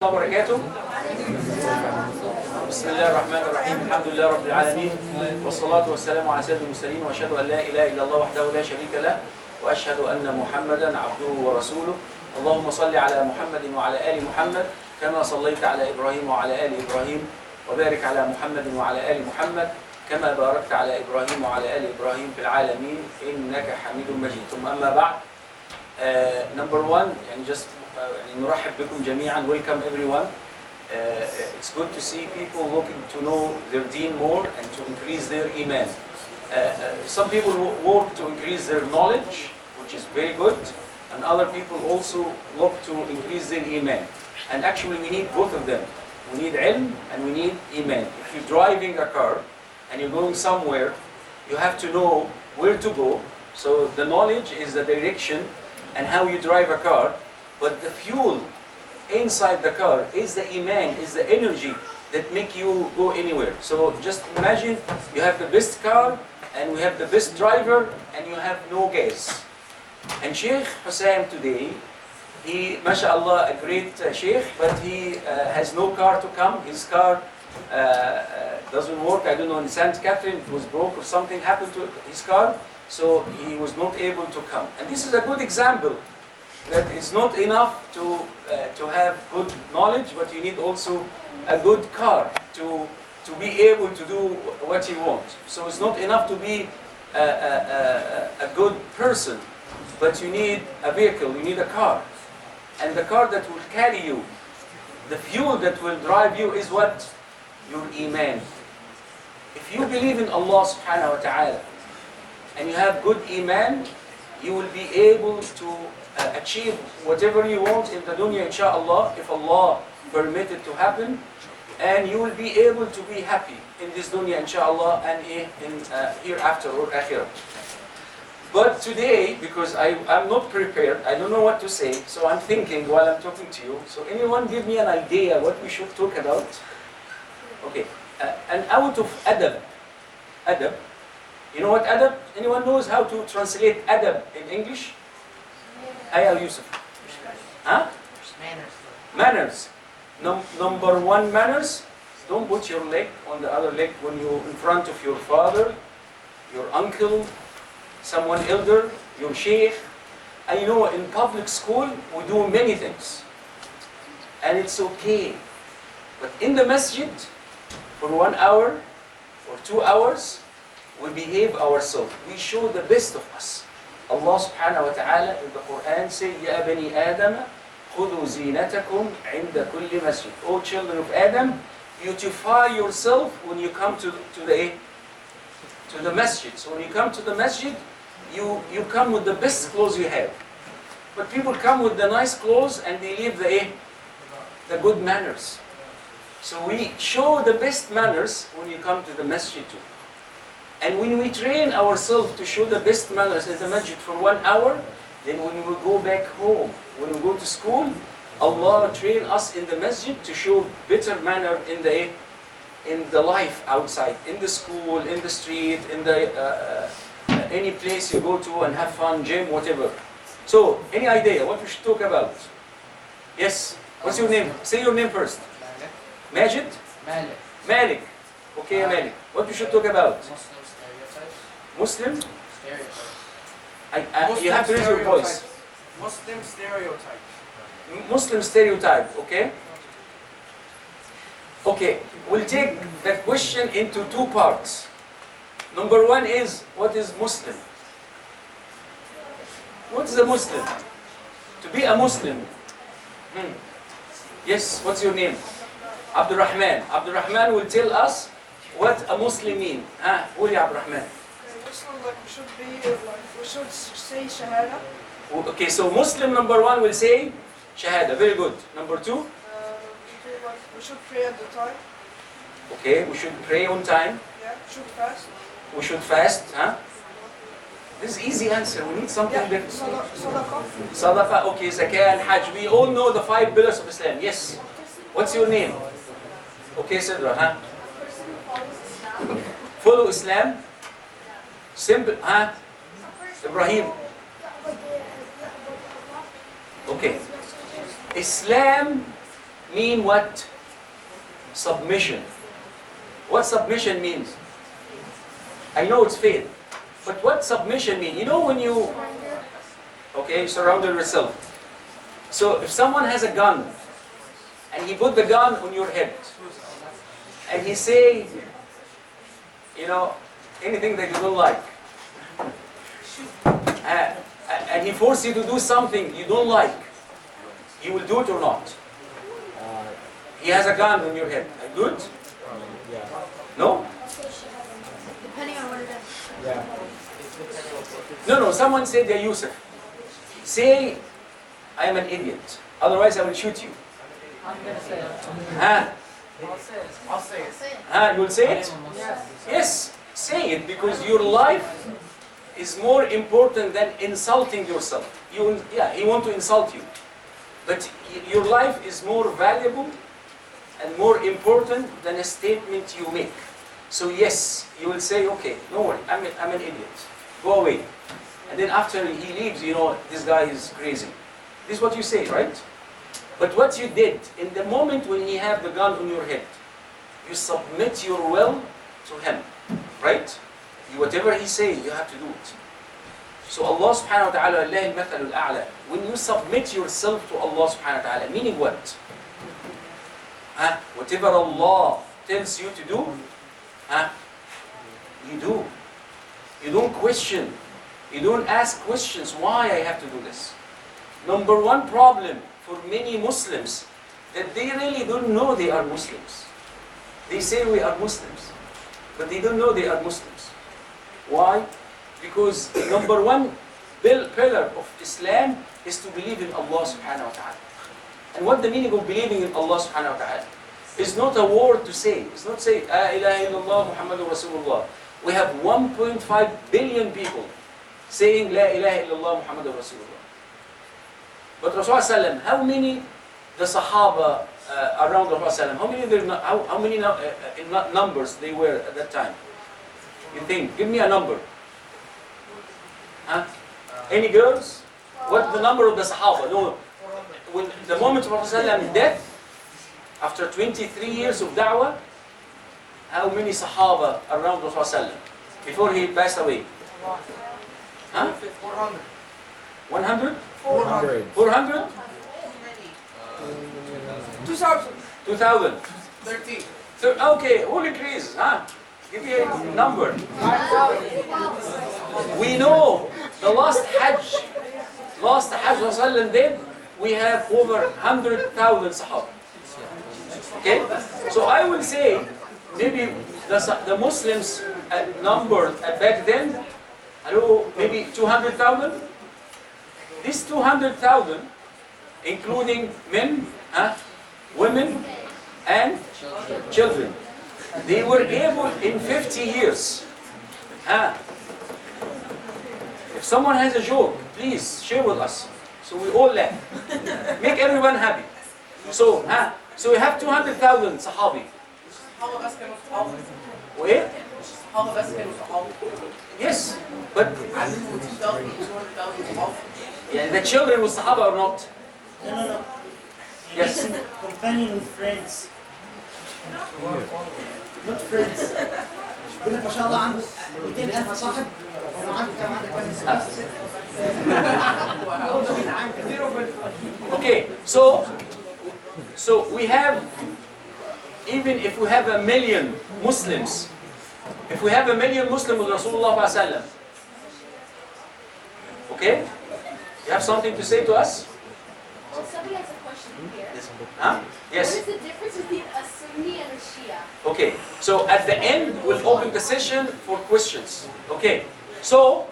الله وبركاته. بسم الله الرحمن الرحيم. الحمد لله رب العالمين، والصلاة والسلام على سيد المرسلين، وأشهد أن لا إله إلا الله وحده لا شريك له، وأشهد أن محمدا عبده ورسوله. اللهم صل على محمد وعلى آل محمد كما صليت على إبراهيم وعلى آل إبراهيم، وبارك على محمد وعلى آل محمد كما باركت على إبراهيم وعلى آل إبراهيم في العالمين إنك حميد مجيد. ثم أما بعد. Number one, يعني just نرحب بكم جميعا. Welcome everyone. It's good to see people looking to know their deen more and to increase their iman. Some people work to increase their knowledge, which is very good, and other people also look to increase their iman. And actually we need both of them. We need ilm and we need iman. If you're driving a car and you're going somewhere, you have to know where to go. So the knowledge is the direction and how you drive a car, but the fuel inside the car is the iman, is the energy that make you go anywhere. So just imagine you have the best car and we have the best driver and you have no gas. And Sheikh Hussein today, he, mashallah, a great sheikh, but he has no car to come. His car doesn't work. I don't know, in St. Catherine it was broke or something happened to his car, so he was not able to come. And this is a good example that it's not enough to have good knowledge, but you need also a good car to be able to do what you want. So it's not enough to be a good person, but you need a vehicle, you need a car. And the car that will carry you, the fuel that will drive you is what? Your iman. If you believe in Allah subhanahu wa ta'ala and you have good iman, you will be able to achieve whatever you want in the dunya, inshallah, if Allah permit it to happen, and you will be able to be happy in this dunya, inshallah, and in hereafter or akhirah. But today, because I'm not prepared, I don't know what to say, so I'm thinking while I'm talking to you. So anyone give me an idea what we should talk about? Okay, and out of adab. Adab. You know what adab? Anyone knows how to translate adab in English? Ayah Yusuf. Huh? Manners. Manners. Number one, manners. Don't put your leg on the other leg when you're in front of your father, your uncle, someone elder, your sheikh. And you know, in public school, we do many things. And it's okay. But in the masjid, for 1 hour or 2 hours, we behave ourselves. We show the best of us. Allah subhanahu wa ta'ala in the Quran says, Ya bani Adam, khudhu zinatakum inda kulli masjid. O children of Adam, beautify yourself when you come to the masjid. So when you come to the masjid, you come with the best clothes you have. But people come with the nice clothes and they leave the good manners. So we show the best manners when you come to the masjid too. And when we train ourselves to show the best manners in the masjid for 1 hour, then when we go back home, when we go to school, Allah train us in the masjid to show better manner in the life outside, in the school, in the street, in the any place you go to and have fun, gym, whatever. So, any idea what we should talk about? Yes. What's your name? Say your name first. Majid? Malik. Malik. Okay, Malik. What we should talk about? Muslim stereotypes. Muslim? You have to raise your voice. Muslim stereotype. Muslim stereotype, okay? Okay, we'll take the question into two parts. Number one is, what is Muslim? What is a Muslim? To be a Muslim. Yes, what's your name? Abdurrahman. Abdurrahman will tell us what a Muslim means. Who is Abdurrahman? We should say Shahada. Okay, so Muslim number one will say Shahada. Very good. Number two? We should pray at the time. Okay, we should pray on time. Yeah, should fast. We should fast. This is easy answer. We need something different. Sadaqah. Sadaqah, okay, zakah and hajj. We all know the 5 pillars of Islam. Yes. What's your name? Okay, Sidra, Follow Islam. Simple, Ibrahim. Okay. Islam mean what? Submission. What submission means? I know it's faith, but what submission mean? You know when you, okay, surrounded yourself. So if someone has a gun, and he put the gun on your head, and he say, you know, anything that you don't like, and he force you to do something you don't like, you will do it or not? He has a gun on your head. Do it? No? Depending on what it is. No, someone said, "Ya Yusuf, say I am an idiot, otherwise I will shoot you." I'm gonna say it. Huh? I'll say it. Huh? You will say it? Yes. Yes, say it, because your life is more important than insulting yourself. He want to insult you, but your life is more valuable and more important than a statement you make. So yes, you will say, okay, no worry, I'm an idiot. Go away. And then after he leaves, you know, this guy is crazy. This is what you say, right? But what you did, in the moment when he have the gun on your head, you submit your will to him, right? Whatever he say, you have to do it. So Allah subhanahu wa ta'ala, Allah al-mathalu al-a'la. When you submit yourself to Allah subhanahu wa ta'ala, meaning what? Whatever Allah tells you to do, you do. You don't question. You don't ask questions, why I have to do this? Number one problem for many Muslims, that they really don't know they are Muslims. They say we are Muslims, but they don't know they are Muslims. Why? Because number one pillar of Islam is to believe in Allah subhanahu wa ta'ala. And what the meaning of believing in Allah subhanahu wa ta'ala? It's not a word to say. It's not say, La ilaha illallah Muhammadur Rasulullah. We have 1.5 billion people saying La ilaha illallah Muhammadur Rasulullah. But Rasulullah, how many the Sahaba around Rasulullah, how many numbers they were at that time? You think? Give me a number. Huh? Any girls? What's the number of the Sahaba? No. When the moment of Rasulullah death, after 23 years of da'wah, how many Sahaba around Rasulullah before he passed away? Huh? 400. 100? 400. 400? 2000. 2000? 13. So, okay, who increase? Huh? Give me a number. 5,000. We know the last Hajj Rasulullah did, we have over 100,000 Sahaba. Okay? So I will say, maybe the Muslims number back then, maybe 200,000? These 200,000, including men, women, and children, they were able in 50 years. If someone has a joke, please share with us, so we all laugh. Make everyone happy. So we have 200,000 Sahabi. Where? Yes, but the children with Sahaba or not? No. Yes. Companion with friends. Not friends. يقول لك ما شاء الله عنده 200,000 صاحب وعنده كم عندك Okay, so we have, even if we have a million Muslims, if we have a million Muslims with Rasulullah sallallahu. Okay? You have something to say to us? Well, somebody has a question here. Huh? Yes. What is the difference between a Sunni and a Shia? Okay, so at the end, we'll open the session for questions. Okay, so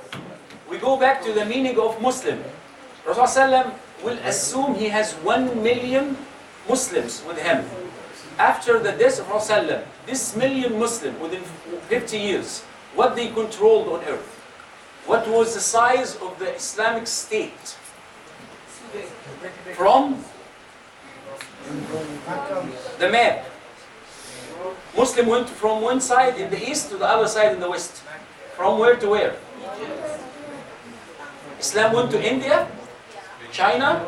we go back to the meaning of Muslim. Rasulullah will assume he has 1 million Muslims with him. After the death of Rasulullah, this million Muslim within 50 years, what they controlled on earth? What was the size of the Islamic State? From the map. Muslim went from one side in the east to the other side in the west. From where to where? Islam went to India, China,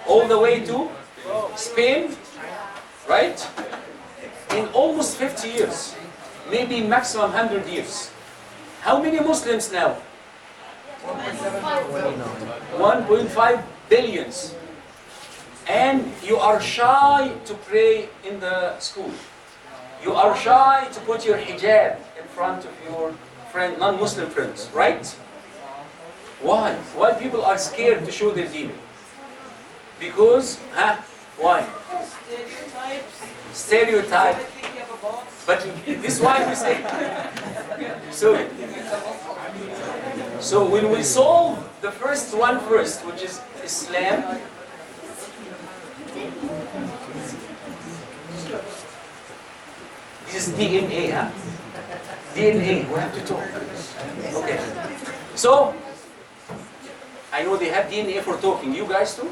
all the way to Spain, right? In almost 50 years, maybe maximum 100 years. How many Muslims now? 1.5 billions. And you are shy to pray in the school. You are shy to put your hijab in front of your non-Muslim friends, right? Why? Why people are scared to show their deen? Because, why? Stereotype. But this is why we say. So when we solve the first one first, which is Islam, this is DNA, huh? DNA, we have to talk. Okay. So, I know they have DNA for talking. You guys too?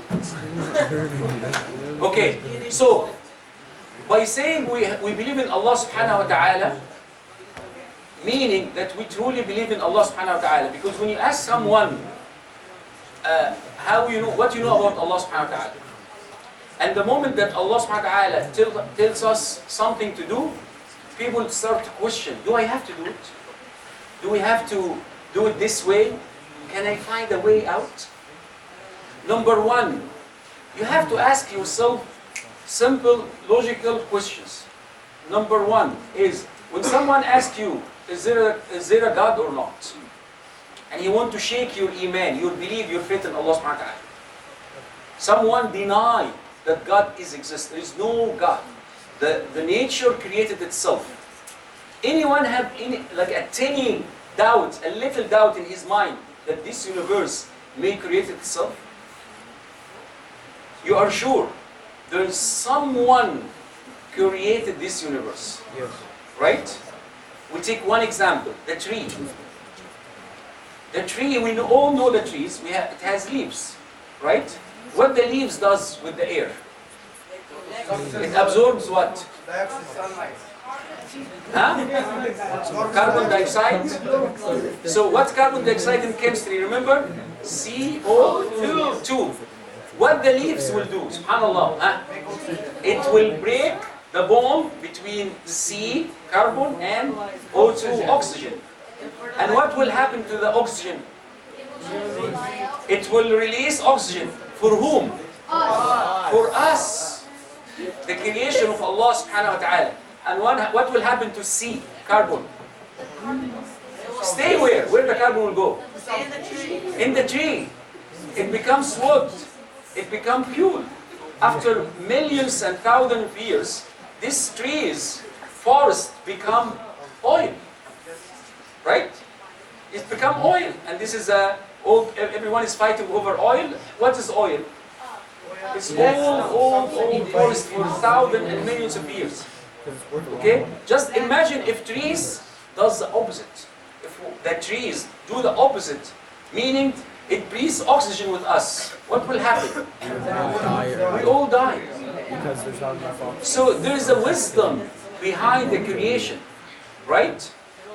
Okay. So, by saying we believe in Allah subhanahu wa ta'ala, meaning that we truly believe in Allah subhanahu wa ta'ala. Because when you ask someone, what you know about Allah subhanahu wa ta'ala, and the moment that Allah subhanahu wa ta'ala tells us something to do, people start to question, do I have to do it? Do we have to do it this way? Can I find a way out? Number one, you have to ask yourself simple, logical questions. Number one is, when someone asks you, is there a God or not? And you want to shake your iman, your belief, your faith in Allah subhanahu wa ta'ala. Someone deny that God exists. There is no God. The nature created itself. Anyone have a tiny doubt, a little doubt in his mind that this universe may create itself? You are sure there is someone created this universe. Yes. Right? We take one example, the tree. The tree, we all know the trees, it has leaves, right? What the leaves does with the air? It absorbs what? Carbon dioxide. So what's carbon dioxide in chemistry? Remember? CO2. What the leaves will do, subhanallah, it will break the bond between C, carbon, and O2, oxygen. And what will happen to the oxygen? It will release oxygen. For whom? For us. The creation of Allah subhanahu wa ta'ala. And what will happen to C, carbon? Stay where? Where the carbon will go? In the tree. In the tree. It becomes wood. It becomes fuel. After millions and thousands of years, these trees, forests become oil. Right? It become oil. And this is everyone is fighting over oil. What is oil? It's old forest for thousands and millions of years. Okay? Just imagine if trees does the opposite. If the trees do the opposite, meaning it breathes oxygen with us, what will happen? We all die. Because there's not enough oxygen. So there is a wisdom behind the creation, right?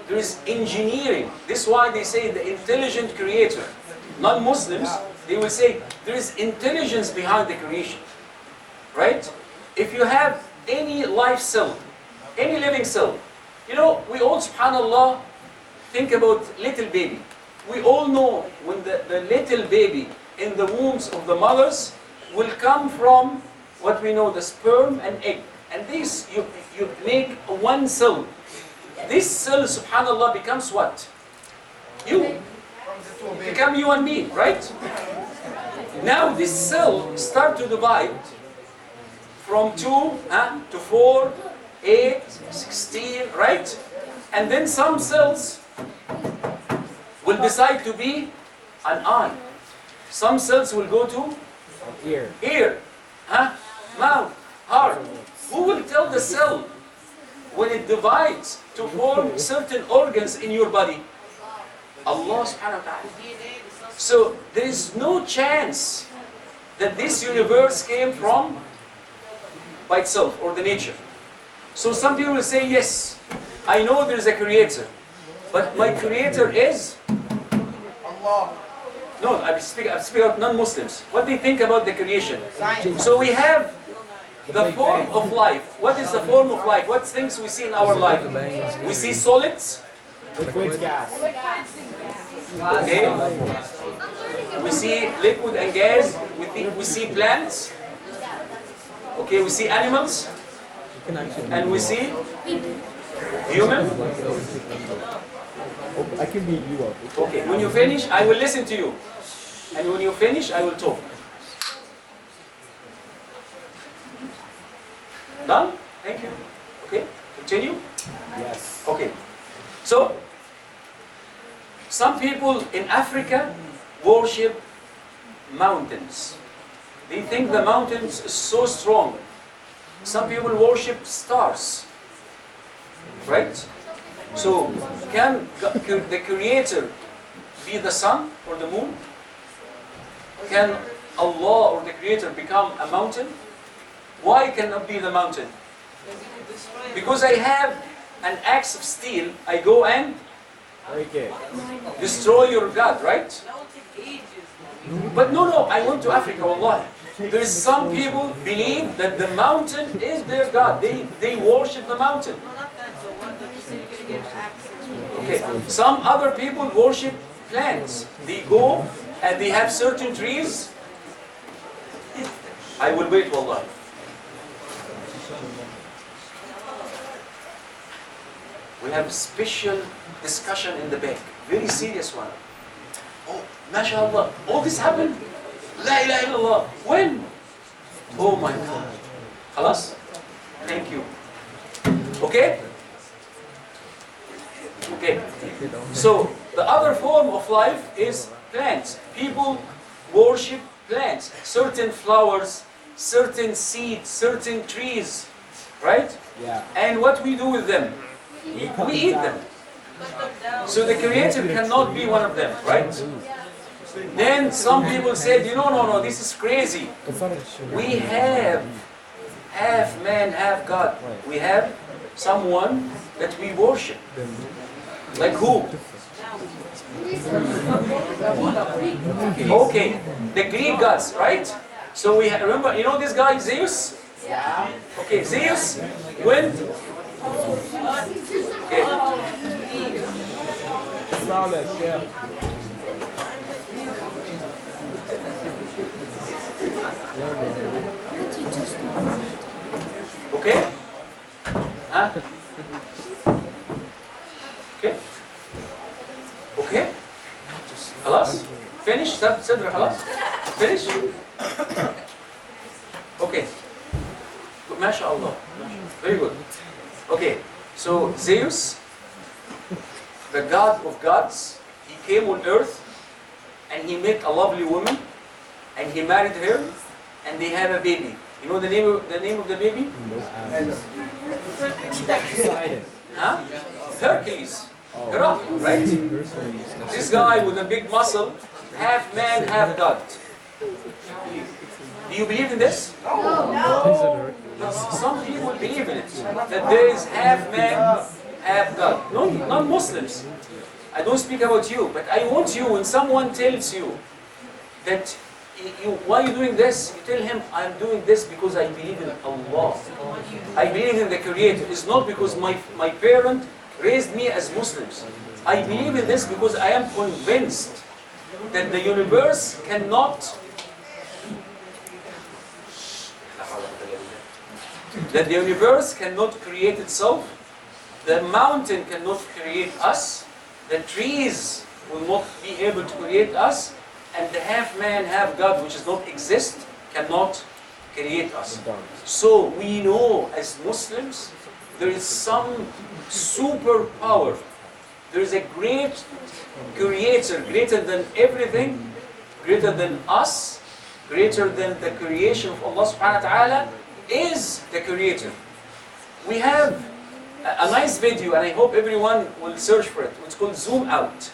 There is engineering. This is why they say the intelligent creator. Non-Muslims, they will say there is intelligence behind the creation, right? If you have any life cell, any living cell, we all, subhanallah, think about little baby. We all know when the little baby in the wombs of the mothers will come from what we know, the sperm and egg. And this, you make one cell. This cell, subhanallah, becomes what? You. Become you and me, right? Now this cell start to divide from 2 to 4, 8, 16, right? And then some cells will decide to be an eye. Some cells will go to ear, mouth, heart. Who will tell the cell when it divides to form certain organs in your body? Allah subhanahu wa ta'ala. So there is no chance that this universe came from by itself or the nature. So some people will say, yes, I know there is a creator, but my creator is Allah. No, I speak of non-Muslims. What they think about the creation. So we have the form of life. What is the form of life? What things we see in our life? We see solids. Liquid gas. Okay. We see liquid and gas. We see plants. Okay. We see animals. And we see human. I can beat you up. Okay. When you finish, I will listen to you. And when you finish, I will talk. Done? Thank you. Okay. Continue. Yes. Okay. So, some people in Africa worship mountains. They think the mountains is so strong. Some people worship stars. Right? So, can the Creator be the sun or the moon? Can Allah or the Creator become a mountain? Why cannot be the mountain? Because I have an axe of steel, I go and Break it. destroy your God, right? But no, I went to Africa, wallahi. There's some people believe that the mountain is their God. They worship the mountain. Okay. Some other people worship plants. They go and they have certain trees. I will wait, wallahi. We have special discussion in the back. Very serious one. Oh, mashallah. All this happened? La ilaha illallah. When? Oh my God. Khalas? Thank you. Okay? Okay. So, the other form of life is plants. People worship plants. Certain flowers, certain seeds, certain trees. Right? Yeah. And what we do with them? We eat them. So the Creator cannot be one of them, right? Then some people said, no, this is crazy. We have half man, half God. We have someone that we worship. Like who? Okay, the Greek gods, right? So we remember, this guy Zeus? Yeah. Okay, Zeus went. Okay. Flawless, yeah. Okay? Huh? Okay? Okay? خلاص? Finish? صدر خلاص? Finish? Okay. MashaAllah. Very good. Okay. So Zeus, the god of gods, he came on earth and he met a lovely woman and he married her and they have a baby. You know the name of the baby? Poseidon. Huh? Hercules. Hercules, right? This guy with a big muscle, half man, half god. Do you believe in this? No. Some people believe in it, that there is half man, half God. No, not Muslims. I don't speak about you, but I want you, when someone tells you that, why are you doing this? You tell him, I'm doing this because I believe in Allah. I believe in the Creator. It's not because my parent raised me as Muslims. I believe in this because I am convinced that the universe cannot create itself, the mountain cannot create us, the trees will not be able to create us, and the half man, half God, which does not exist, cannot create us. So we know as Muslims, there is some superpower. There is a great Creator, greater than everything, greater than us, greater than the creation of Allah subhanahu wa ta'ala, is the Creator. We have a nice video, and I hope everyone will search for it. It's called Zoom Out.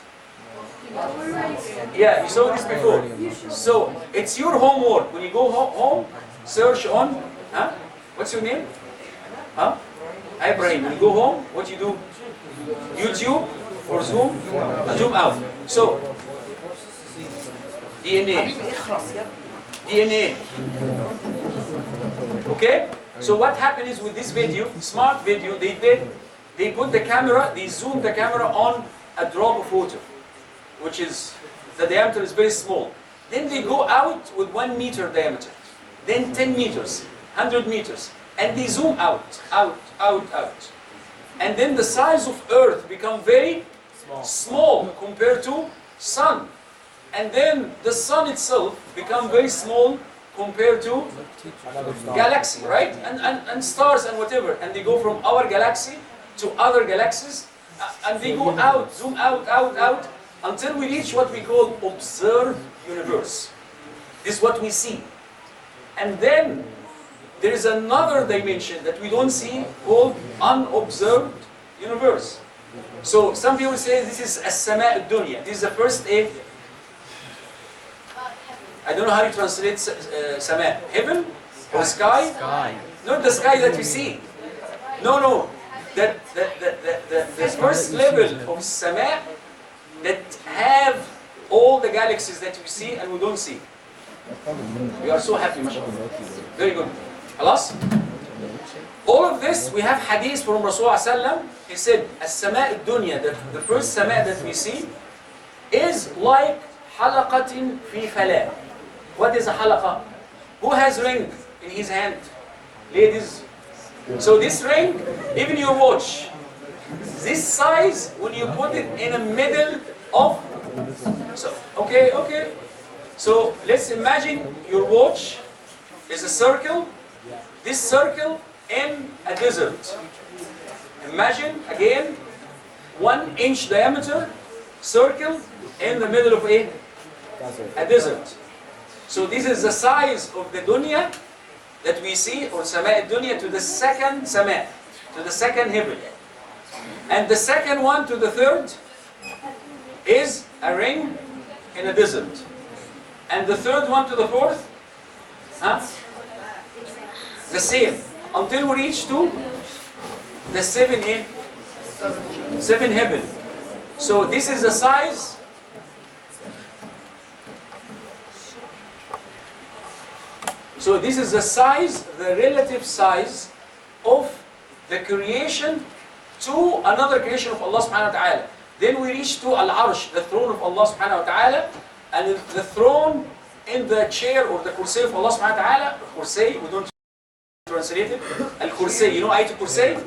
Yeah, you saw this before. So, it's your homework. When you go home, search on, what's your name? Ibrahim. When you go home, what you do? YouTube or Zoom? Zoom Out. So, DNA. Okay? So what happened is with this video, smart video, they put the camera, they zoomed the camera on a drop of water, which is, the diameter is very small. Then they go out with 1 meter diameter, then 10 meters, 100 meters, and they zoom out. And then the size of Earth become very small compared to Sun. And then the Sun itself become very small compared to galaxy, right? And stars and whatever. And they go from our galaxy to other galaxies, and they go out, zoom out, until we reach what we call observed universe. This is what we see. And then there is another dimension that we don't see called unobserved universe. So some people say this is as-sama' ad-dunya. This is the first I don't know how you translate sama. Heaven or sky? Not the sky that we see. No. The first level of sama that have all the galaxies that we see and we don't see. We are so happy, mashallah. Very good. Alas? All of this, we have hadith from Rasulullah sallam. He said, as-sama' ad-dunya, the first sama that we see, is like halaqatin fi falah. What is a halaqa? Who has ring in his hand? Ladies. So this ring, even your watch, this size, when you put it in the middle of, so, okay. So let's imagine your watch is a circle, this circle in a desert. Imagine again, 1 inch diameter circle in the middle of a desert. So this is the size of the dunya that we see, or sama' dunya, to the second sama', to the second heaven. And the second one to the third is a ring in a desert. And the third one to the fourth, the same, until we reach to the seven heaven. So this is the size. So this is the size, the relative size of the creation to another creation of Allah subhanahu wa ta'ala. Then we reach to Al-Arsh, the throne of Allah subhanahu wa ta'ala, and the throne in the chair or the kursi of Allah subhanahu wa ta'ala. Kursi, we don't translate it. Al-Kursi, you know Ayat al-Kursi?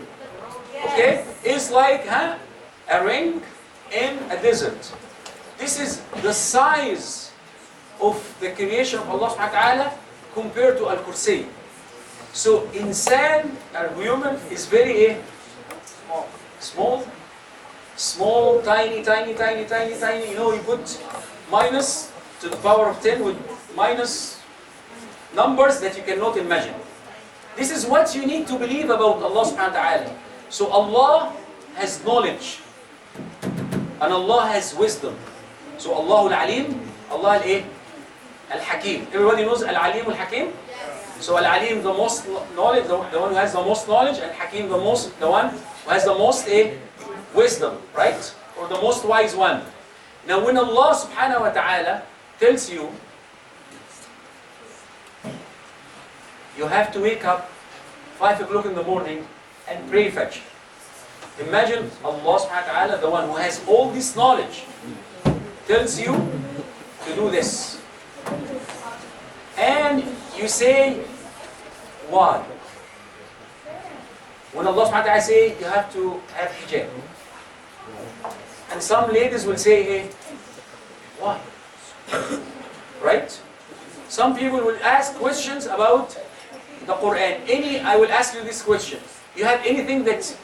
Okay, is like a ring in a desert. This is the size of the creation of Allah subhanahu wa ta'ala compared to Al-Kursi. So insan, or human, is very small, tiny. You know, you put minus to the power of 10 with minus numbers that you cannot imagine. This is what you need to believe about Allah subhanahu wa ta'ala. So Allah has knowledge and Allah has wisdom. So Allah al-Alim, Allah al-Hakim. Everybody knows al-Alim al-Hakim? So al-Alim, the most knowledge, the one who has the most knowledge, and Hakim, the one who has the most wisdom, right? Or the most wise one. Now when Allah subhanahu wa ta'ala tells you, you have to wake up 5 o'clock in the morning and pray Fajr. Imagine Allah subhanahu wa ta'ala, the one who has all this knowledge, tells you to do this. And you say, why? When Allah subhanahu wa ta'ala say you have to have hijab. And some ladies will say, hey, why? Right? Some people will ask questions about the Quran. I will ask you this question. You have anything that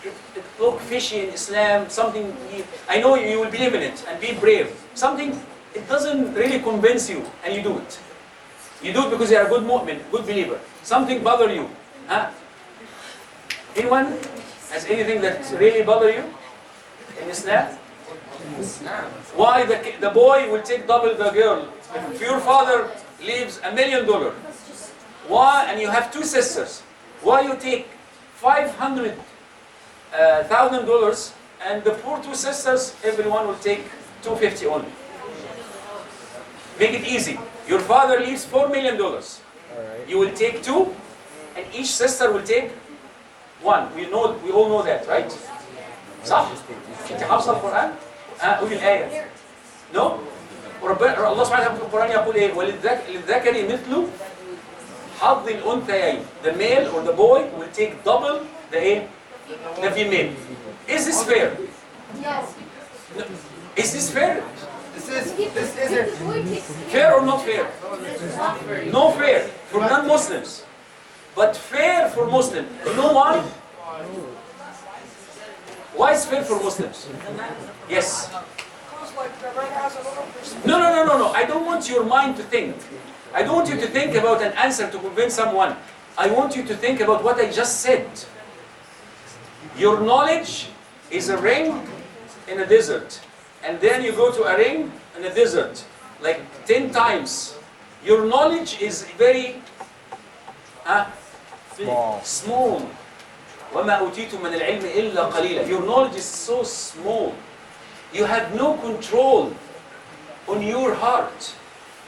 look fishy in Islam, something, I know you will believe in it and be brave. Something, it doesn't really convince you and you do it. You do it because you are a good mu'min, good believer. Something bother you. Huh? Anyone has anything that really bother you in Islam? Why the boy will take double the girl? If your father leaves $1 million, why? And you have 2 sisters. Why you take $500,000 and the poor 2 sisters, everyone will take $250 only? Make it easy. Your father leaves $4 million. You will take 2, and each sister will take one. We all know that, right? صح؟ انت حافظة القرآن؟ قولي الآية. No? وربنا الله سبحانه وتعالى في القرآن يقول ايه؟ وللذكر مثل حظ الأنثيين. The male or the boy will take double the ايه؟ The female. Is this fair? Yes. No. Is this fair? This isn't. Fair or not fair? No fair for non-Muslims. But fair for Muslims. You know why? Why is fair for Muslims? Yes. No. I don't want your mind to think. I don't want you to think about an answer to convince someone. I want you to think about what I just said. Your knowledge is a ring in a desert. And then you go to a ring in a desert, like 10 times. Your knowledge is very small. وَمَا أُوتِيتُم مِّنَ الْعِلْمِ إِلَّا قَلِيلًا. Your knowledge is so small. You have no control on your heart.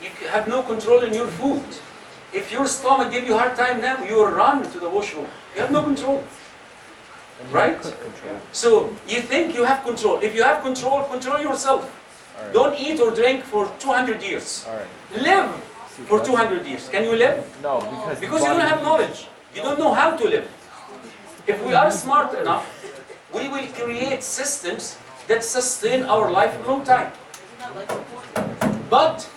You have no control on your food. If your stomach gives you a hard time now, you run to the washroom. You have no control. Right? So you think you have control. If you have control, control yourself. Right. Don't eat or drink for 200 years. All right. Live for 200 years. Can you live? No, Because you don't have knowledge. You don't know how to live. If we are smart enough, we will create systems that sustain our life a long time. But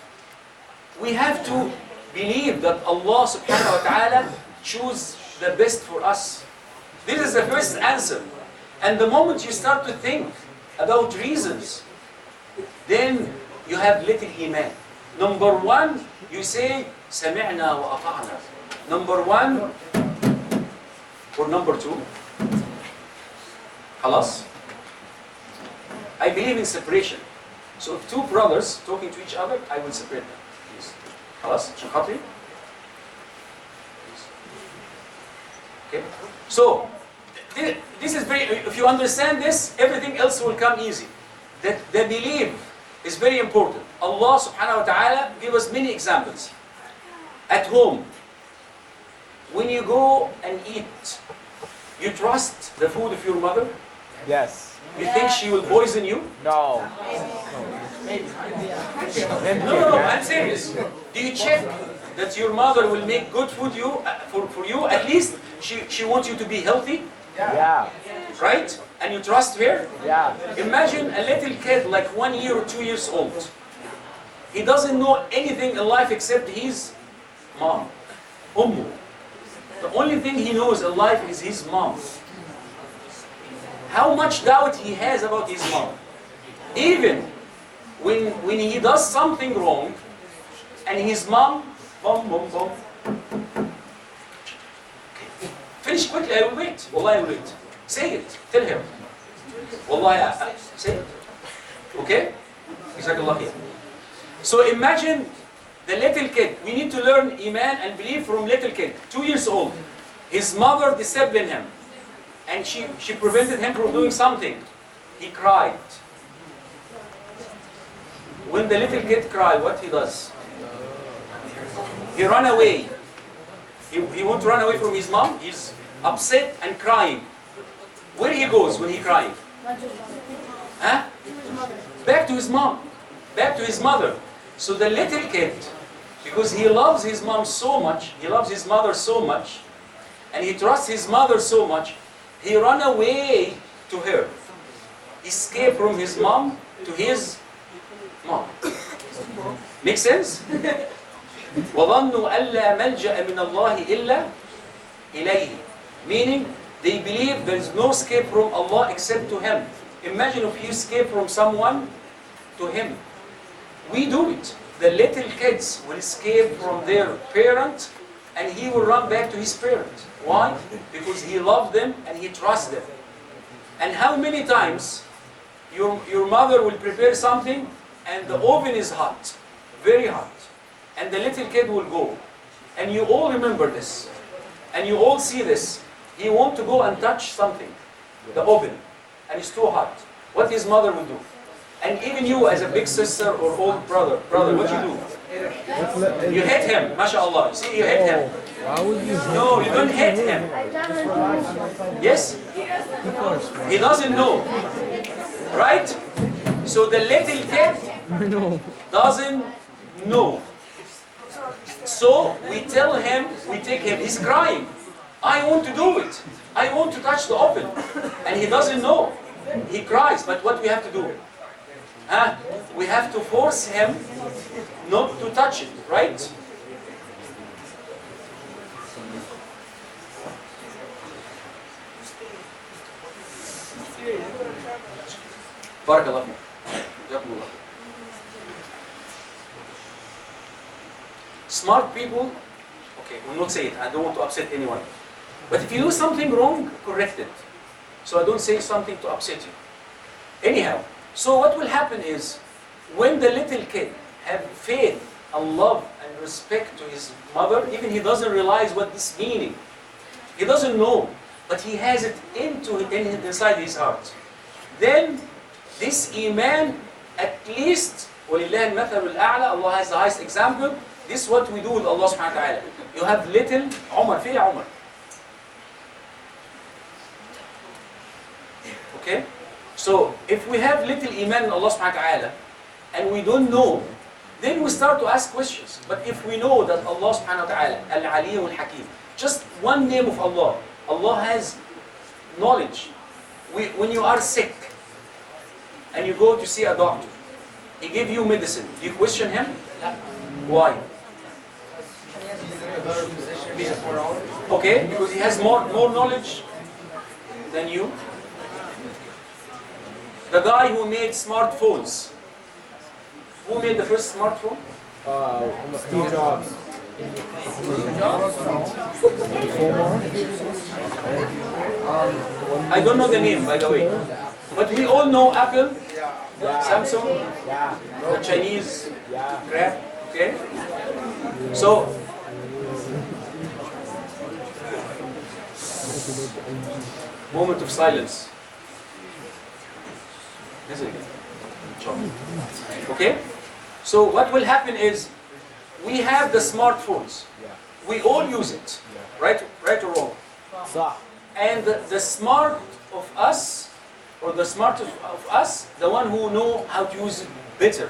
we have to believe that Allah subhanahu wa ta'ala chooses the best for us. This is the first answer. And the moment you start to think about reasons, then you have little iman. Number one, you say, سمعنا وأطعنا. Number one, or number two, خلاص? I believe in separation. So if two brothers talking to each other, I will separate them. Please. خلاص? عشان خاطري? Okay? So, this is very, if you understand this, everything else will come easy. That the belief is very important. Allah subhanahu wa ta'ala give us many examples. At home, when you go and eat, you trust the food of your mother? Yes. You think she will poison you? No. No, I'm serious. Do you check that your mother will make good food for you? At least she wants you to be healthy, Yeah. right? And you trust her? Yeah. Imagine a little kid like 1 year or 2 years old. He doesn't know anything in life except his mom, Ummu. The only thing he knows in life is his mom. How much doubt he has about his mom. Even when he does something wrong, and his mom, boom, boom, boom. Finish quickly, I will wait. Wallah, I will wait. Say it. Tell him. Wallah, say it. Okay? Jazakallah khair. So imagine the little kid. We need to learn Iman and belief from little kid. 2 years old. His mother disciplined him. And she prevented him from doing something. He cried. When the little kid cried, what he does? He ran away. He won't run away from his mom. He's upset and crying. Where he goes when he crying? Huh? Back to his mom. Back to his mother. So the little kid, because he loves his mom so much, he loves his mother so much, and he trusts his mother so much, he ran away to her. Escape from his mom to his mom. Make sense? وَظَنُّوا أَلَّا مَلْجَأَ مِنَ اللَّهِ إِلَّا إِلَيْهِ. Meaning, they believe there is no escape from Allah except to Him. Imagine if you escape from someone to Him. We do it. The little kids will escape from their parent and he will run back to his parent. Why? Because he loves them and he trusts them. And how many times your mother will prepare something and the oven is hot, very hot. And the little kid will go. And you all remember this. And you all see this. He wants to go and touch something, the oven, and it's too hot. What his mother will do? And even you as a big sister or old brother, what you do? You hit him, mashallah. See, you hit him. Why would you? No, you don't hit him. Yes? He doesn't know. Right? So the little kid No. doesn't know. So we tell him, we take him, he's crying. I want to do it. I want to touch the oven. And he doesn't know. He cries, but what we have to do? Huh? We have to force him not to touch it, right? Barakallah. Jazakumullah. Smart people, okay, will not say it. I don't want to upset anyone. But if you do something wrong, correct it. So I don't say something to upset you. Anyhow, so what will happen is, when the little kid have faith and love and respect to his mother, even he doesn't realize what this meaning. He doesn't know, but he has it inside his heart. Then this iman, at least, وَلِلَّهِ الْمَثَلُ الْأَعْلَى, Allah has the highest example. This is what we do with Allah subhanahu wa ta'ala. You have little Umar, fi Umar. Okay? So, if we have little iman in Allah subhanahu wa ta'ala, and we don't know, then we start to ask questions. But if we know that Allah subhanahu wa ta'ala, Al-Aliyyum Al-Hakim, just one name of Allah, Allah has knowledge. When you are sick, and you go to see a doctor, he give you medicine, do you question him? Why? Okay, because he has more knowledge than you. The guy who made smartphones, who made the first smartphone? Steve Jobs. I don't know the name, by the way. But we all know Apple, Samsung, the Chinese crap, okay? So, moment of silence. Okay? So what will happen is, we have the smartphones. We all use it. Right or wrong? And the smart of us, or the smartest of us, the one who know how to use it better,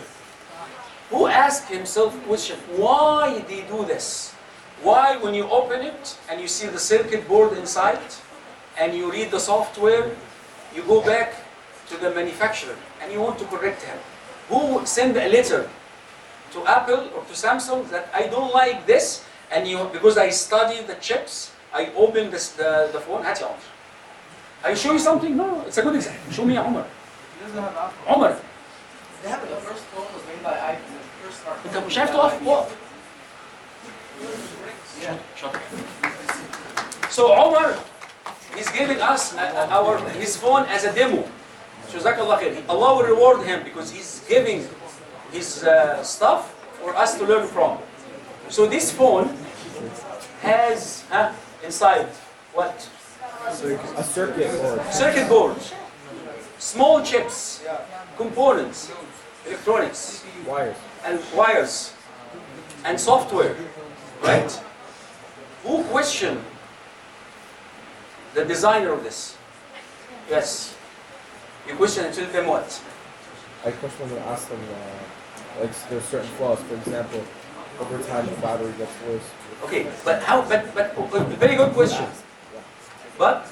who ask himself question, why they do this? Why when you open it and you see the circuit board inside and you read the software, you go back to the manufacturer and you want to correct him? Who send a letter to Apple or to Samsung that I don't like this, and because I study the chips, I open the phone. Hati Omar. I show you something? No, it's a good example. Show me Omar. He doesn't have Apple. Omar. The first phone was made by iPhone. The first smartphone. انت مش عارف تقف وقف. Yeah. Shut up. So Omar, he's giving us his phone as a demo. Jazakallah khair. Allah will reward him because he's giving his stuff for us to learn from. So this phone has inside what? A circuit board. Circuit board, small chips, components, electronics, Wires. and software, right? Who questioned the designer of this? Yes. You question and tell them what? I question them and ask them, like, there's certain flaws. For example, over time the battery gets worse. Okay, but how? But very good question. But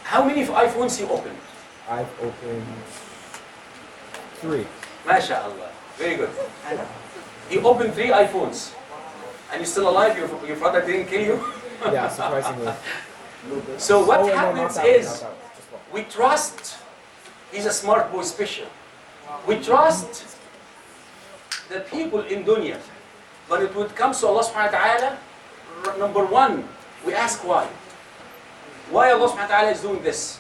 how many iPhones you opened? I've opened 3. MashaAllah. Very good. You opened 3 iPhones. And you're still alive? Your father didn't kill you? Yeah, surprisingly. So what Oh, no, not happens that one, is, not that one, just one. we trust, he's a smart boy special. We trust the people in dunya. But it would come to Allah subhanahu wa ta'ala, number one, we ask why. Why Allah subhanahu wa ta'ala is doing this?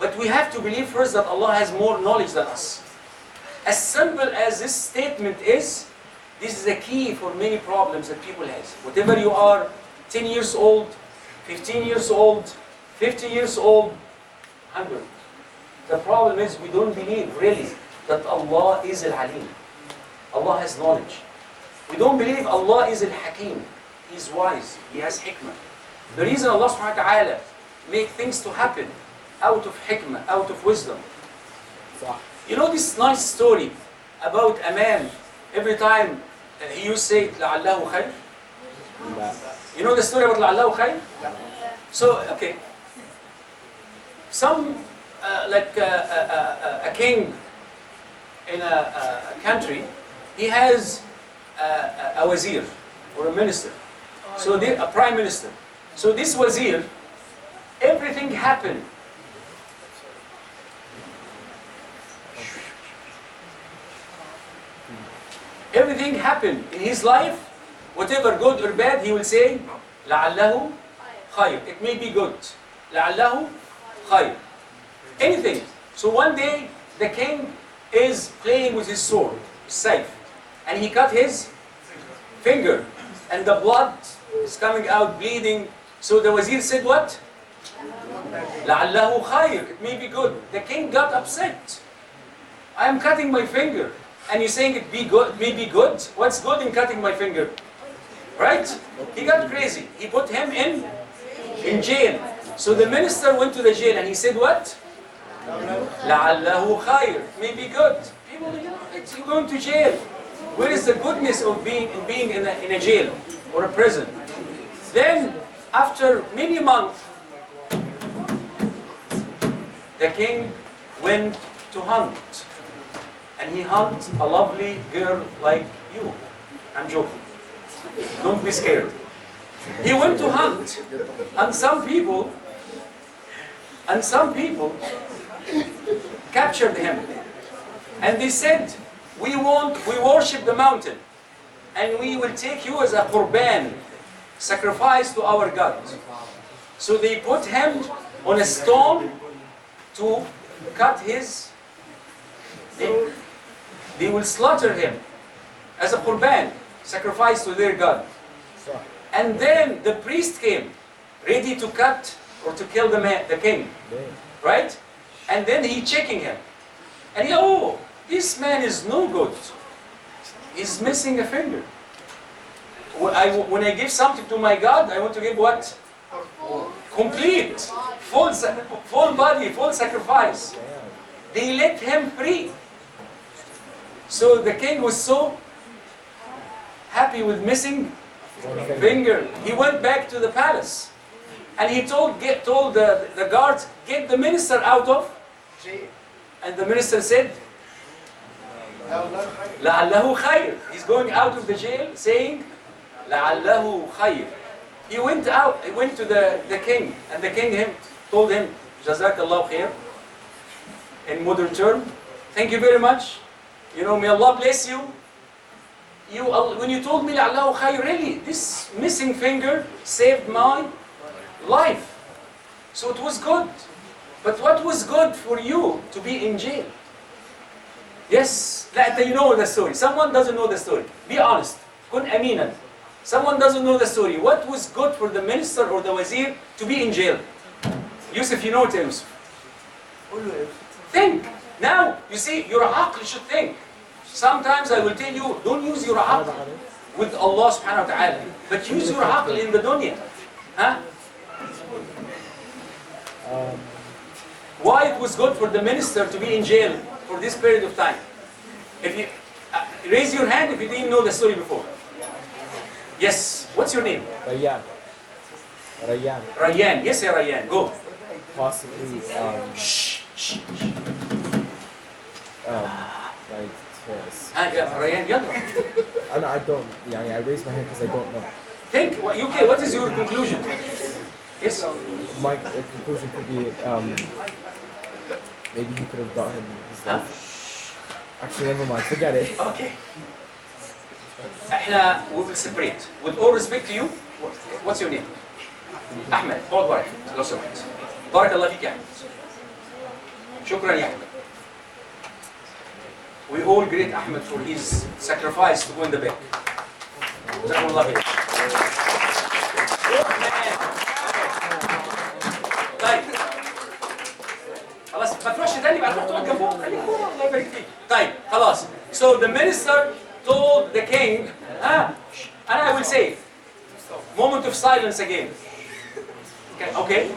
But we have to believe first that Allah has more knowledge than us. As simple as this statement is, this is the key for many problems that people have. Whatever you are, 10 years old, 15 years old, 50 years old, 100. The problem is we don't believe really that Allah is Al-Alim. Allah has knowledge. We don't believe Allah is al-Hakim. He's wise. He has hikmah. The reason Allah subhanahu wa ta'ala make things to happen out of hikmah, out of wisdom. صح. You know this nice story about a man, every time he used to say, لَعَلَّهُ خَيْرٌ? لا. You know the story about لَعَلَّهُ خَيْرٌ? So, okay. Some, a king in a country, he has a wazir or a minister. So, a prime minister. So this wazir, everything happened. Everything happened in his life, whatever good or bad, he will say, لَعَلَّهُ خَيْرٌ. It may be good. لَعَلَّهُ خَيْرٌ. Anything. So one day, the king is playing with his sword, safe, and he cut his finger, and the blood is coming out, bleeding. So the wazir said what? لَعَلَّهُ خَيْرٌ. It may be good. The king got upset. I am cutting my finger. And you're saying it be good, may be good? What's good in cutting my finger? Right? He got crazy. He put him in jail. So the minister went to the jail and he said what? لَعَلَّهُ خَيْرٌ. May be good. People, you're going to jail. Where is the goodness of being in a jail or a prison? Then, after many months, the king went to hunt. And he hunted a lovely girl like you. I'm joking. Don't be scared. He went to hunt. And some people captured him. And they said, we worship the mountain. And we will take you as a qurban, sacrifice to our God. So they put him on a stone to cut his neck. They will slaughter him as a qurban, sacrifice to their God. And then the priest came, ready to cut or to kill the king, right? And then he checking him. And oh, this man is no good. He's missing a finger. When I give something to my God, I want to give what? Complete, full body, full sacrifice. They let him free. So the king was so happy with missing finger. He went back to the palace. And he told the guards, get the minister out of jail. And the minister said, لَعَلَّهُ خَيْرٌ. He's going out of the jail saying, لَعَلَّهُ خَيْرٌ. He went out, he went to the king. And the king told him, Jazakallah khair. In modern term, thank you very much. You know, may Allah bless you. When you told me, لَعَلَّهُ خَيْرٌ, really, this missing finger saved my life. So it was good. But what was good for you to be in jail? Yes, you know the story. Someone doesn't know the story. Be honest. Kun aminan. Someone doesn't know the story. What was good for the minister or the wazir to be in jail? Yusuf, you know it, Yusuf. Think. Now, you see, your aql should think. Sometimes I will tell you, don't use your aql with Allah subhanahu wa ta'ala, but use your aql in the dunya. Huh? Why it was good for the minister to be in jail for this period of time? If you raise your hand if you didn't know the story before. Yes. What's your name? Rayyan. Rayyan. Rayyan. Yes, Rayyan. Go. Possibly, like this. Rayyan, yalla. I don't. I raised my hand because I don't know. Think. Okay. What is your conclusion? Yes. My conclusion could be maybe he could have gotten his life. Actually, never mind. Forget it. Okay. We will separate. With all respect to you, what's your name? Ahmed. اقعد ورا لو سمحت. بارك الله فيك يا أحمد. شكرا يا أحمد. We all greet Ahmed for his sacrifice to go in the back. جزاكم الله خير. طيب. خلاص ما تروحش تاني بعد ما تقعد جنبهم خليك ورا الله يبارك فيك. طيب خلاص. So the minister king, and I will say, moment of silence again. Okay?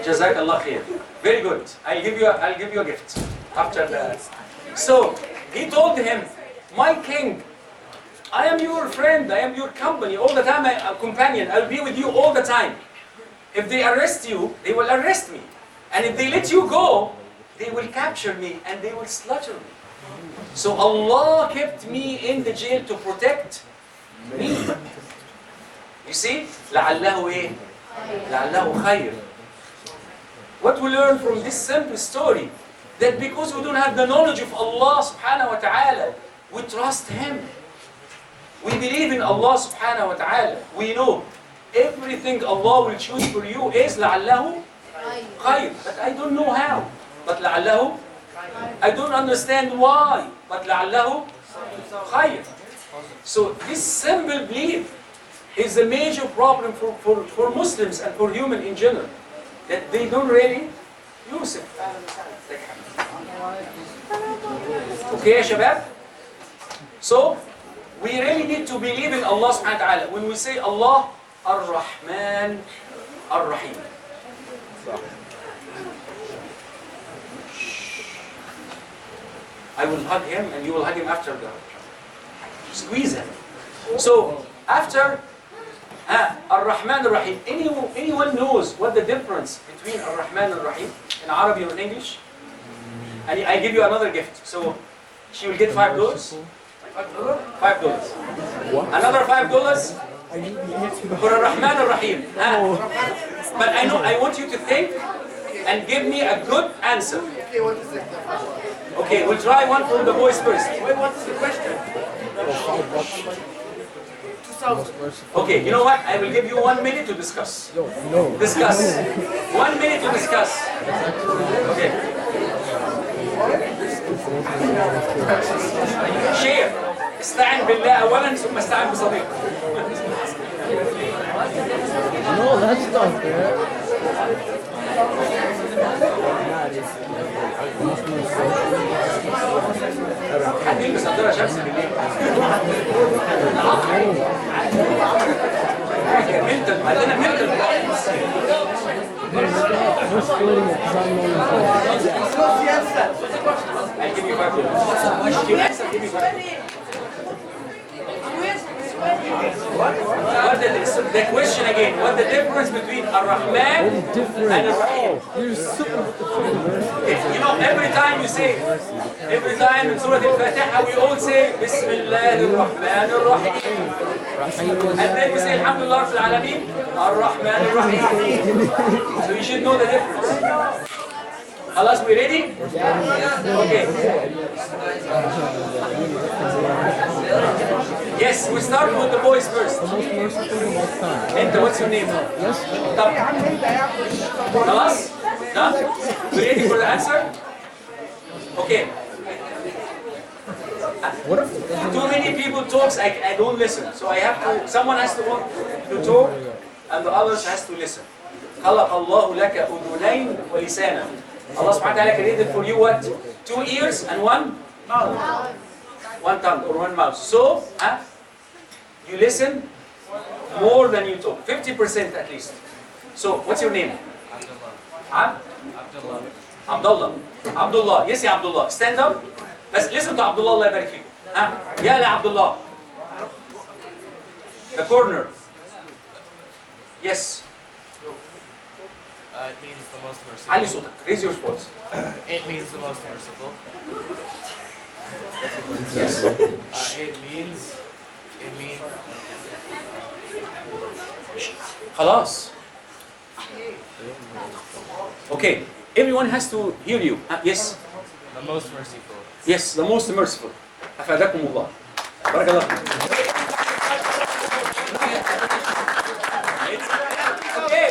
Jazakallah khair. Very good. I'll give you a gift after that. So he told him, my king, I am your friend, I am your company all the time, a companion, I'll be with you all the time. If they arrest you, they will arrest me. And if they let you go, they will capture me and they will slaughter me. So Allah kept me in the jail to protect me. You see? لعله إيه؟ لعله خير. What we learn from this simple story, that because we don't have the knowledge of Allah subhanahu wa ta'ala, we trust Him. We believe in Allah subhanahu wa ta'ala. We know everything Allah will choose for you is لعله خير. But I don't know how. But لعله, I don't understand why. But لعله خير. So this simple belief is a major problem for Muslims and for human in general. That they don't really use it. Okay, ya shabab? So, we really need to believe in Allah subhanahu wa ta'ala. When we say Allah, Ar-Rahman, Ar-Rahim. I will hug him and you will hug him after the squeeze him. So, after Ar-Rahman Ar-Rahim, anyone knows what the difference between Ar-Rahman Ar-Rahim in Arabic or in English? And I give you another gift. So, she will get $5. $5. Another $5 for Ar-Rahman Ar-Rahim. But I want you to think and give me a good answer. Okay, we'll try one from the boys first. Wait, what is the question? Okay, you know what? I will give you 1 minute to discuss. Discuss. 1 minute to discuss. Okay. Share. استعن بالله أولا ثم استعن بصديق. No, that's not fair. حد يلبس نظارة شمس بالليل. ميلتون، قال لنا ميلتون. I'll give you $5. Give me $5. What the question again? What the difference between Ar-Rahman and Ar-Rahim? You know, every time in Surah Al-Fatiha we all say Bismillah Ar-Rahman Ar-Rahim. And then we say Alhamdulillah Rabbil Alameen Ar-Rahman Ar-Rahim. So you should know the difference. Khalas, we ready? Okay. Yes, we start with the boys first. Enter, what's your name? Khalas? Done? We ready for the answer? Okay. Too many people talks, I don't listen. So I have to, someone has to talk and the others has to listen. خلق الله لك أذنين ولسانا. Allah subhanahu wa ta'ala created for you what? 2 ears and 1 mouth. 1 tongue or 1 mouth. So, you listen more than you talk. 50% at least. So, what's your name? Abdullah. Abdullah. Abdullah. Yes, ya Abdullah. Stand up. Let's listen to Abdullah. Allah yabarak fikum. Ya la Abdullah. The corner. Yes. It means the most merciful. Ali Sotak. Raise your voice. It means the most merciful. Yes. It means. Khalas. Okay. Everyone has to hear you. Yes. The most merciful. Yes, the most merciful. أفادكم الله. بارك الله فيكم.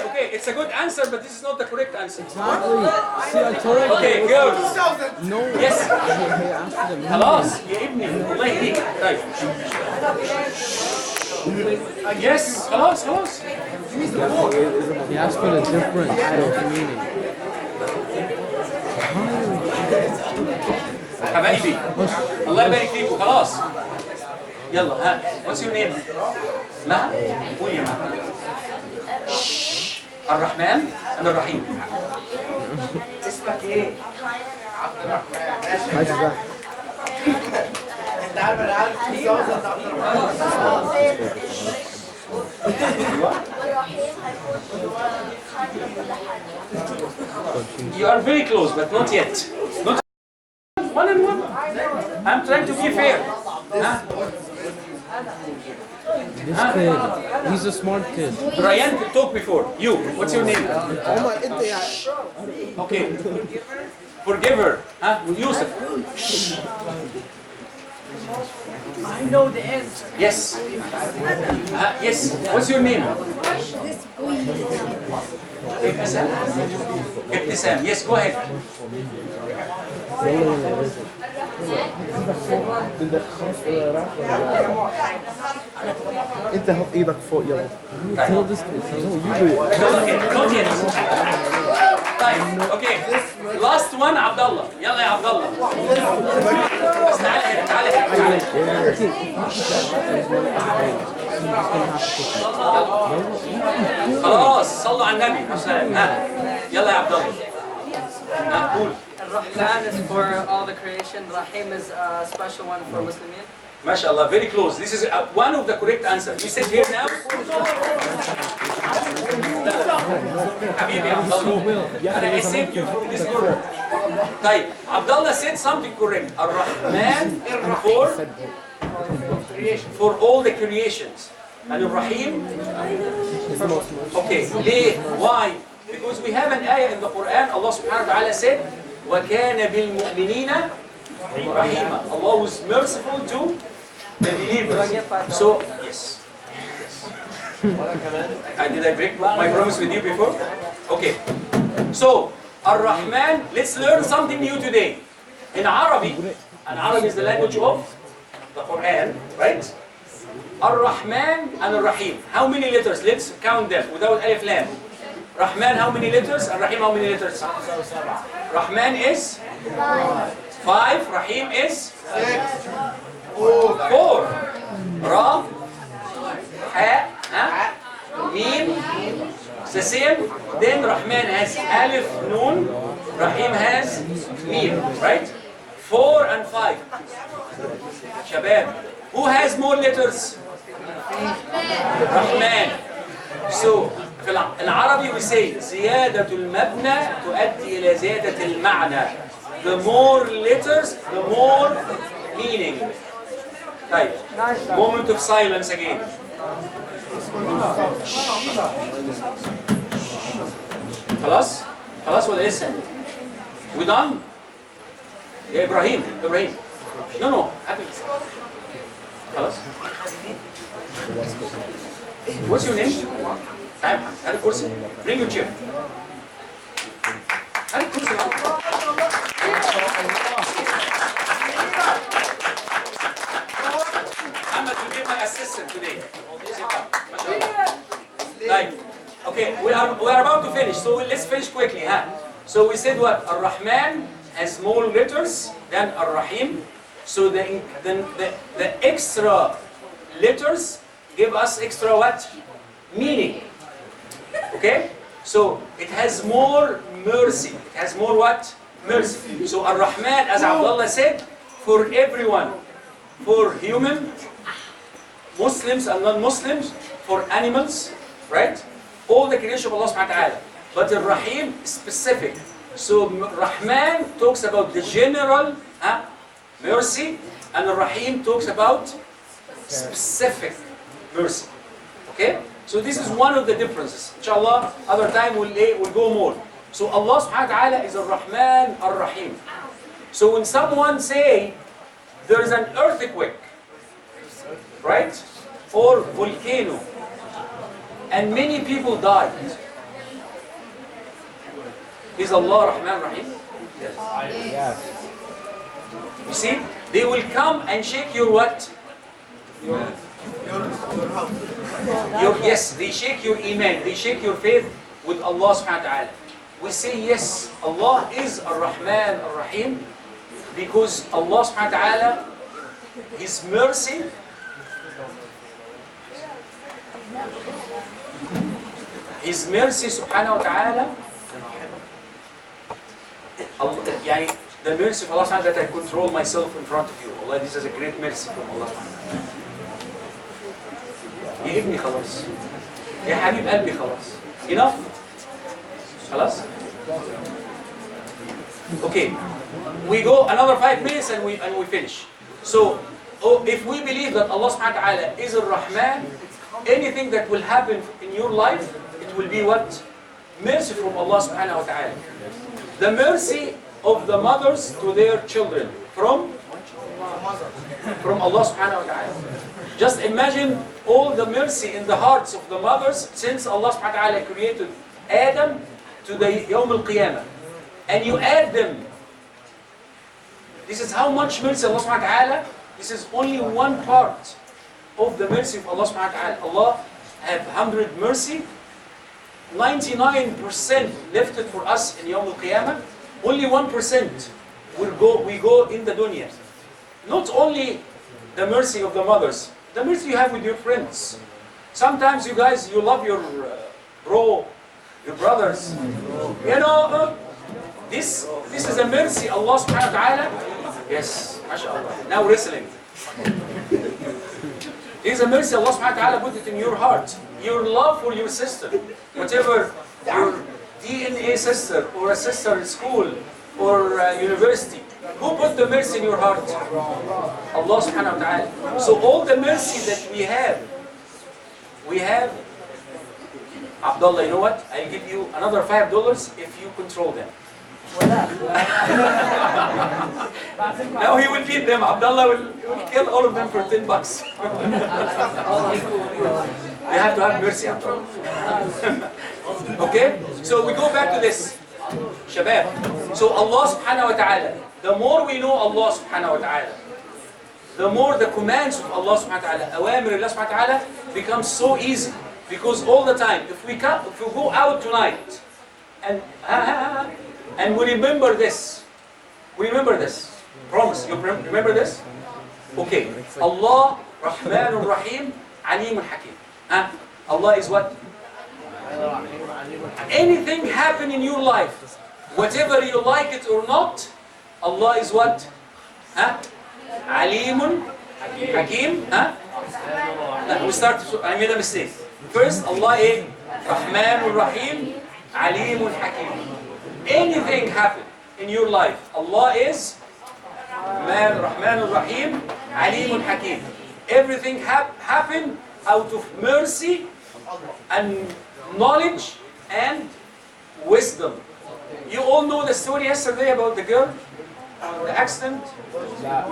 Okay, it's a good answer, but this is not the correct answer. Exactly. See, I told you. Okay, girls. No. Yes. Hey, ask them. خلاص يا ابني الله يهديك. طيب. Yes, خلاص. He asked for the different meaning. حبايبي الله يبارك فيكم خلاص. يلا ها واتس يور نيم؟ مها؟ قول يا مها. الرحمن أنا الرحيم. اسمك ايه؟ عبد الرحمن. عايز بقى. انت عارف انا عارف تتجوز انت عبد الرحمن. والرحيم هيكون خاتم كل حاجة. You are very close but not yet. Not one and one. I'm trying to be fair. ها؟ This kid, he's a smart kid. Ryan talk before. You, what's your name? عمر انت يا Okay. Forgiver. ها؟ Yusuf. I know the answer. Yes. Yes. What's your name? Ibtisam. Ibtisam. Yes, go ahead. انت حط ايدك فوق يلا. Tell this kid. No, you do it. Not yet. طيب اوكي لاست وان عبد الله يلا يا عبد الله بس تعالى هنا تعالى هنا خلاص صلوا على النبي والسلام ها يلا يا عبد الله ها قول Rahman is for all the creation. Rahim is a special one for Muslimin. ما شاء الله very close this is one of the correct answers you sit here now حبيبي يا عبد الله انا accept you from this group طيب عبد الله said something correct الرحمن for all the creations and الرحيم okay ليه why because we have an ayah in the Quran Allah subhanahu wa ta'ala said وكان بالمؤمنين رحيما Allah was merciful to the believers so yes did I break my promise with you before? Okay. So, Ar-Rahman, let's learn something new today. In Arabic, and Arabic is the language of the Quran, right? Ar-Rahman and Ar-Rahim. How many letters? Let's count them without alif lam. Rahman, how many letters? Ar-Rahim, how many letters? Rahman is 5. Rahim is 4. Ra, Ha, Mim, it's the same. Then Rahman has Alif, Noon. Rahim has Mim, right? 4 and 5. Shabab. Who has more letters? Rahman. So, in Arabic we say زيادة المبنى تؤدي إلى زيادة المعنى. The more letters, the more meaning. Right. Moment of silence again. خلاص؟ خلاص ولا لسه؟ We done؟ يا إبراهيم no خلاص؟ What's your name؟ تعال محمد هات الكرسي bring your chair هات الكرسي محمد will be my assistant today ما شاء الله طيب okay we are about to finish so let's finish quickly huh? So we said what Ar-Rahman has more letters than Ar-Rahim so the extra letters give us extra what? Meaning okay so it has more mercy it has more what? Mercy so Ar-Rahman as Abdullah said for everyone for human Muslims and non-Muslims for animals right all the creation of Allah subhanahu wa ta'ala but the Rahim specific so Rahman talks about the general mercy and the Rahim talks about specific mercy okay so this is one of the differences inshallah other time we'll go more so Allah subhanahu wa ta'ala is Ar-Rahman Ar-Rahim so when someone say there is an earthquake right or volcano and many people died is Allah Rahman Rahim? Yes. You see, they will come and shake your what? Yes, they shake your iman, they shake your faith with Allah subhanahu wa ta'ala. We say yes, Allah is Ar-Rahman Ar-Rahim. Because Allah subhanahu wa ta'ala, His mercy, subhanahu wa ta'ala, يعني the mercy of Allah subhanahu wa ta'ala that I control myself in front of you. Allah, this is a great mercy from Allah subhanahu wa ta'ala. يا ابني خلاص. يا حبيب قلبي خلاص. Enough? خلاص? Okay. We go another 5 minutes and we finish. So, if we believe that Allah subhanahu wa ta'ala is Ar-Rahman, anything that will happen in your life, it will be what? Mercy from Allah subhanahu wa ta'ala. The mercy of the mothers to their children from Allah subhanahu wa ta'ala. Just imagine all the mercy in the hearts of the mothers since Allah subhanahu wa ta'ala created Adam to the Yawm al-Qiyamah. And you add them. This is how much mercy Allah subhanahu wa ta'ala. This is only one part of the mercy of Allah subhanahu wa ta'ala. Allah have 100 mercy. 99% left it for us in Yawm al-Qiyamah. Only 1% we go in the dunya. Not only the mercy of the mothers, the mercy you have with your friends. Sometimes you guys, you love your bro, your brothers. You know, this is a mercy Allah subhanahu wa ta'ala. Yes, mashallah. Now wrestling. This is a mercy Allah subhanahu wa ta'ala put it in your heart. Your love for your sister. Whatever your DNA sister or a sister in school or university. Who put the mercy in your heart? Allah subhanahu wa ta'ala. So all the mercy that we have, Abdullah, you know what? I'll give you another $5 if you control them. Now he will feed them. Abdullah will kill all of them for $10. You have to have mercy, Abdullah. Okay? So we go back to this. Shabab. So Allah subhanahu wa ta'ala, the more we know Allah subhanahu wa ta'ala, the more the commands of Allah subhanahu wa ta'ala, awamir Allah subhanahu wa ta'ala, becomes so easy. Because all the time, if we go out tonight, and we remember this, promise, you remember this? Okay, Allah, Rahman Rahim, Alim Hakim. Allah is what? Anything happen in your life, whatever you like it or not, Allah is what? Alimun Hakim. We start, I made a mistake. First, Allah is Rahman Rahim, Alimun Hakim. Anything happen in your life, Allah is Rahman Rahim, Alimun Hakim. Everything happen out of mercy and knowledge and wisdom. You all know the story yesterday about the girl, the accident?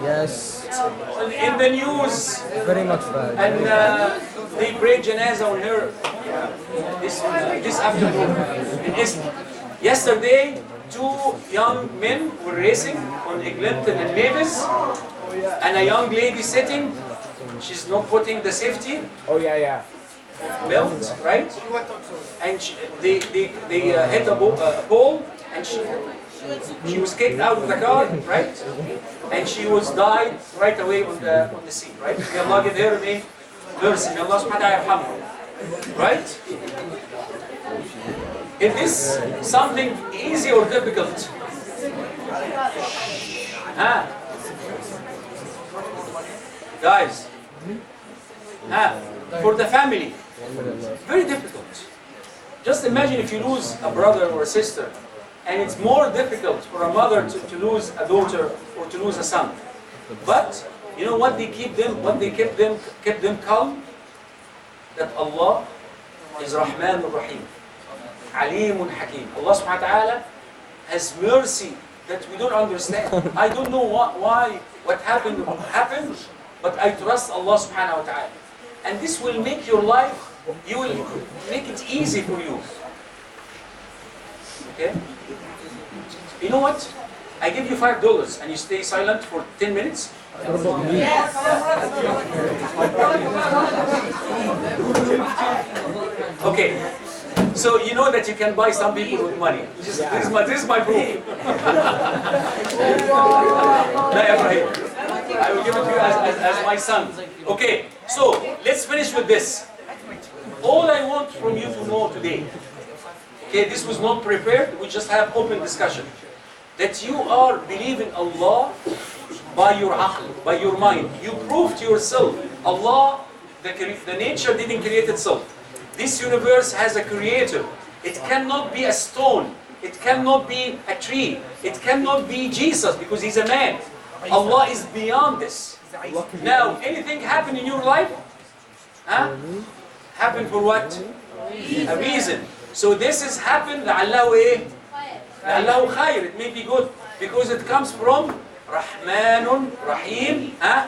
Yes. In the news. Very much bad. And they prayed janazah on her this afternoon. Yesterday, 2 young men were racing on Eglinton and Mavis, and a young lady sitting. She's not putting the safety. Oh yeah. Belt, right? And they hit a pole, and she was kicked out of the car, right? And she was died right away on the scene, right? May Allah give her mercy. May Allah subhanahu wa ta'ala, right? Is this something easy or difficult? Guys, for the family, very difficult. Just imagine if you lose a brother or a sister, and it's more difficult for a mother to lose a daughter or to lose a son. But you know what kept them calm? That Allah is Rahman Rahim, Alimun Hakim. Allah subhanahu wa ta'ala has mercy that we don't understand. I don't know why what happened, but I trust Allah subhanahu wa ta'ala. And this will make your life, you will make it easy for you. Okay? You know what? I give you $5 and you stay silent for 10 minutes. Okay. So So you know that you can buy some people with money. This is my proof. I will give it to you as my son. Okay, so let's finish with this. All I want from you to know today, okay, this was not prepared, we just have open discussion, that you are believing Allah by your aql, by your mind. You prove to yourself, Allah, the nature didn't create itself. This universe has a creator. It cannot be a stone. It cannot be a tree. It cannot be Jesus because he's a man. Allah is beyond this. Now, anything happen in your life? Huh? Happen for what? A reason. So this has happened, لعله إيه؟ لعله خير. It may be good because it comes from Rahmanun Rahim, huh?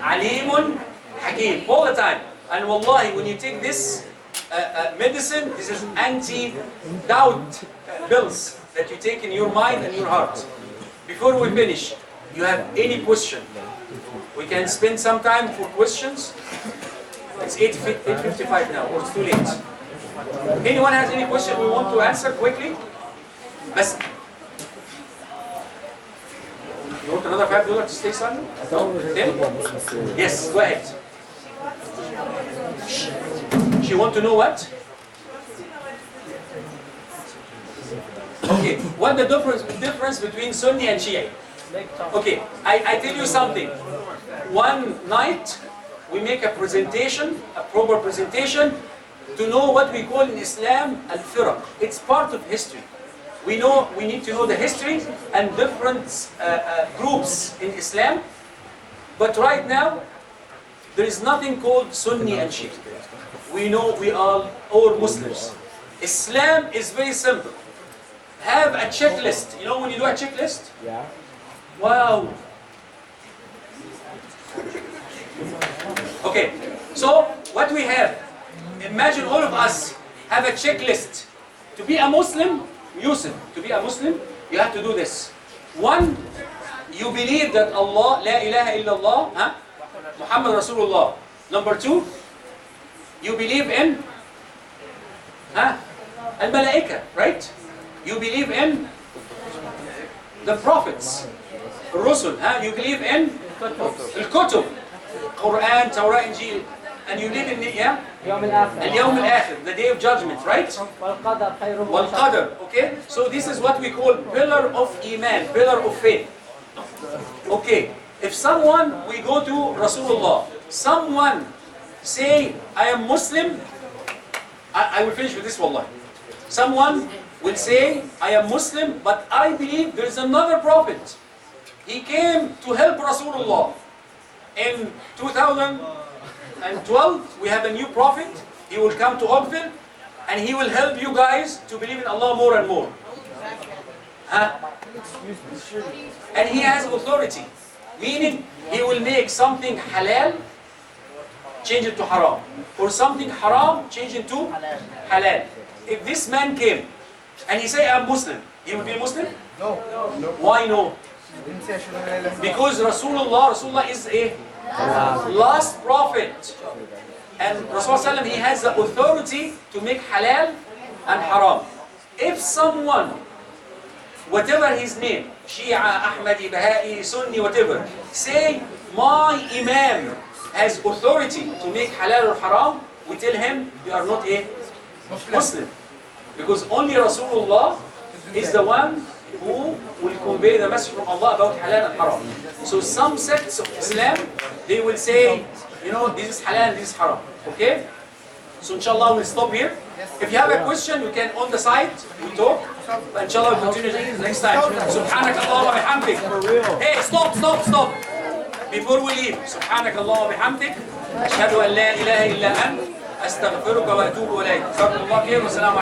Alimun Hakim, all the time. And wallahi, when you take this medicine, this is anti-doubt pills that you take in your mind and your heart. Before we finish, you have any question? We can spend some time for questions. It's 8:55 now, or it's too late. Anyone has any question we want to answer quickly? Best. You want another $5 to stay silent? Yes, go ahead. She want to know what? Okay, what the difference between Sunni and Shia? Okay, I tell you something. One night, we make a presentation, a proper presentation, to know what we call in Islam al-firaq. It's part of history. We need to know the history and different groups in Islam. But right now, there is nothing called Sunni and Shia. We know we are all Muslims. Islam is very simple. Have a checklist. You know when you do a checklist? Yeah. Wow. Okay, so what we have, imagine all of us have a checklist. To be a Muslim, Yusuf, to be a Muslim, you have to do this. One, you believe that Allah, La ilaha illallah, huh? Muhammad Rasulullah. Number two, you believe in al-malaika, right? You believe in the prophets, Rusul, you believe in al-kutub, Quran, Torah, Injil, and you live in the al-yawm al-akhir, the day of judgment, right? Wal-qadr, okay? So this is what we call pillar of iman, pillar of faith. Okay, if someone, we go to Rasulullah, someone say, I am Muslim, I will finish with this, wallahi. Someone will say, I am Muslim, but I believe there is another prophet. He came to help Rasulullah. In 2012, we have a new prophet. He will come to Oakville, and he will help you guys to believe in Allah more and more. And he has authority, meaning he will make something halal, change it to haram, or something haram, change it to halal. If this man came and he say, I'm Muslim, he will be a Muslim? No. Why no? Because Rasulullah is a last prophet. And Rasulullah, he has the authority to make halal and haram. If someone, whatever his name, Shia, Ahmadi, Baha'i, Sunni, whatever, say, my Imam has authority to make halal or haram, we tell him, you are not a Muslim. Because only Rasulullah is the one who will convey the message from Allah about halal and haram. So some sects of Islam, they will say, you know, this is halal, this is haram. Okay? So inshallah we'll stop here. If you have a question, you can on the side, we talk. But inshallah we'll continue next time. Subhanak Allah wa bihamdik. Hey, stop. Before we leave, Subhanak Allah wa bihamdik. Ashhadu an la ilaha illa ant. Astaghfiruka wa atubu ilayk. Jazakumullah khair wa salam.